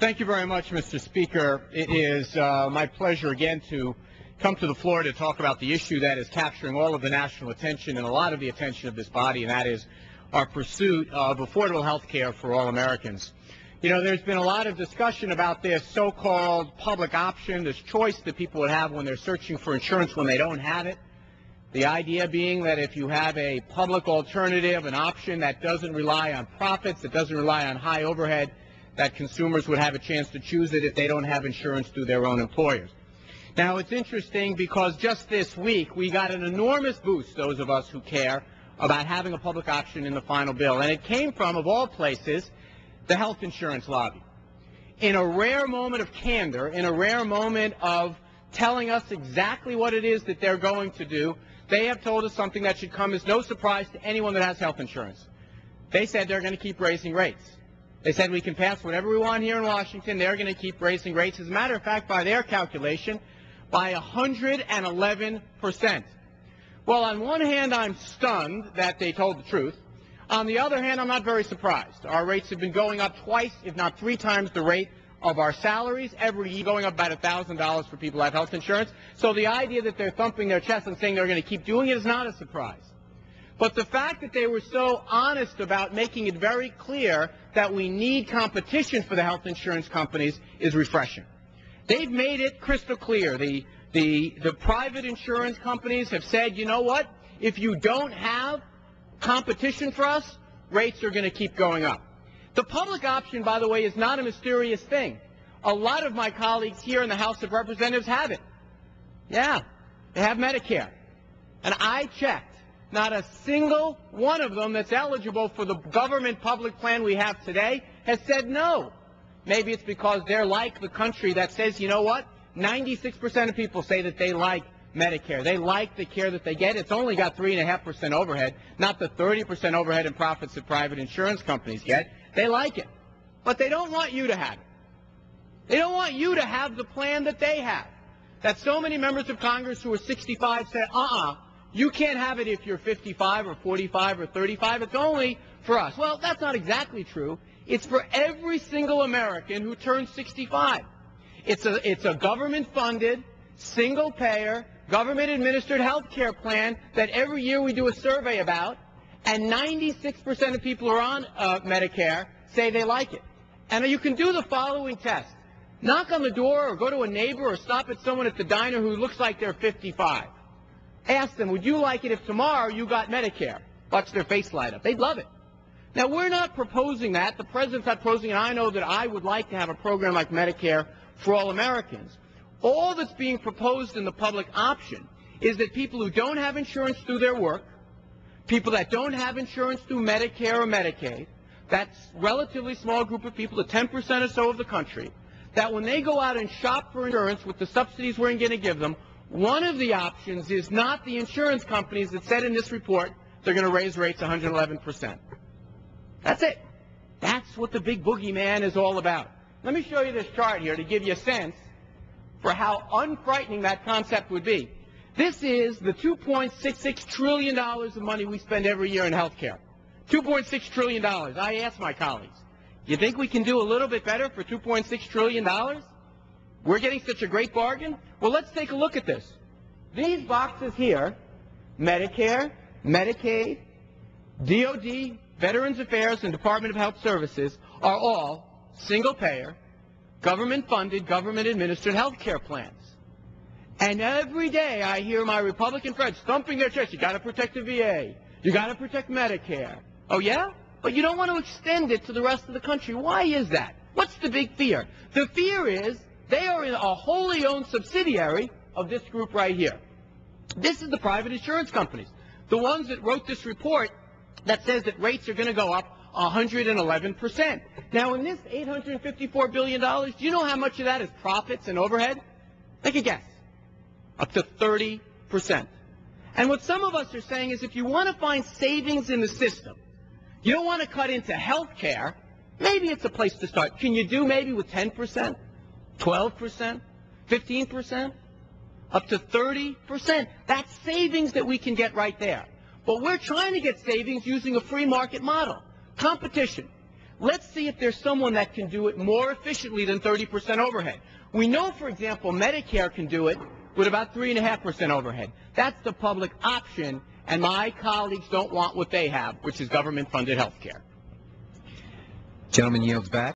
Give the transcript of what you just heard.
Thank you very much, Mr. Speaker. It is my pleasure again to come to the floor to talk about the issue that is capturing all of the national attention and a lot of the attention of this body, and that is our pursuit of affordable health care for all Americans. You know, there's been a lot of discussion about this so-called public option, this choice that people would have when they're searching for insurance when they don't have it. The idea being that if you have a public alternative, an option that doesn't rely on profits, that doesn't rely on high overhead, that consumers would have a chance to choose it if they don't have insurance through their own employers. Now, it's interesting because just this week we got an enormous boost, those of us who care, about having a public option in the final bill. And it came from, of all places, the health insurance lobby. In a rare moment of candor, in a rare moment of telling us exactly what it is that they're going to do, they have told us something that should come as no surprise to anyone that has health insurance. They said they're going to keep raising rates. They said we can pass whatever we want here in Washington. They're going to keep raising rates. As a matter of fact, by their calculation, by 111%. Well, on one hand, I'm stunned that they told the truth. On the other hand, I'm not very surprised. Our rates have been going up twice, if not 3 times the rate of our salaries every year, going up about $1,000 for people who have health insurance. So the idea that they're thumping their chest and saying they're going to keep doing it is not a surprise. But the fact that they were so honest about making it very clear that we need competition for the health insurance companies is refreshing. They've made it crystal clear. The private insurance companies have said, you know what, if you don't have competition for us, rates are going to keep going up. The public option, by the way, is not a mysterious thing. A lot of my colleagues here in the House of Representatives have it. Yeah, they have Medicare. And I checked. Not a single one of them that's eligible for the government public plan we have today has said no. Maybe it's because they're like the country that says, you know what, 96% of people say that they like Medicare. They like the care that they get. It's only got 3.5% overhead, not the 30% overhead and profits that private insurance companies get. They like it. But they don't want you to have it. They don't want you to have the plan that they have. That so many members of Congress who are 65 said, you can't have it if you're 55 or 45 or 35. It's only for us. Well, that's not exactly true. It's for every single American who turns 65. It's a government-funded, single-payer, government-administered health care plan that every year we do a survey about, and 96% of people who are on Medicare say they like it. And you can do the following test. Knock on the door or go to a neighbor or stop at someone at the diner who looks like they're 55. Ask them, would you like it if tomorrow you got Medicare? Watch their face light up. They'd love it. Now, we're not proposing that. The President's not proposing it. I know that I would like to have a program like Medicare for all Americans. All that's being proposed in the public option is that people who don't have insurance through their work, people that don't have insurance through Medicare or Medicaid, that's a relatively small group of people, the 10% or so of the country, that when they go out and shop for insurance with the subsidies we're going to give them, one of the options is not the insurance companies that said in this report they're going to raise rates 111%. That's it. That's what the big boogeyman is all about. Let me show you this chart here to give you a sense for how unfrightening that concept would be. This is the $2.66 trillion of money we spend every year in health care. $2.6 trillion. I asked my colleagues, you think we can do a little bit better for $2.6 trillion? We're getting such a great bargain? Well, let's take a look at this. These boxes here, Medicare, Medicaid, DOD, Veterans Affairs, and Department of Health Services, are all single-payer, government-funded, government-administered health care plans. And every day I hear my Republican friends thumping their chest, you got to protect the VA, you got to protect Medicare. Oh, yeah? But you don't want to extend it to the rest of the country. Why is that? What's the big fear? The fear is they are in a wholly owned subsidiary of this group right here. This is the private insurance companies, the ones that wrote this report that says that rates are going to go up 111%. Now, in this $854 billion, do you know how much of that is profits and overhead? Take a guess. Up to 30%. And what some of us are saying is if you want to find savings in the system, you don't want to cut into health care, maybe it's a place to start. Can you do maybe with 10%, 12%, 15%, up to 30%? That's savings that we can get right there. But we're trying to get savings using a free market model. Competition. Let's see if there's someone that can do it more efficiently than 30% overhead. We know, for example, Medicare can do it with about 3.5% overhead. That's the public option, and my colleagues don't want what they have, which is government-funded health care. Gentleman yields back.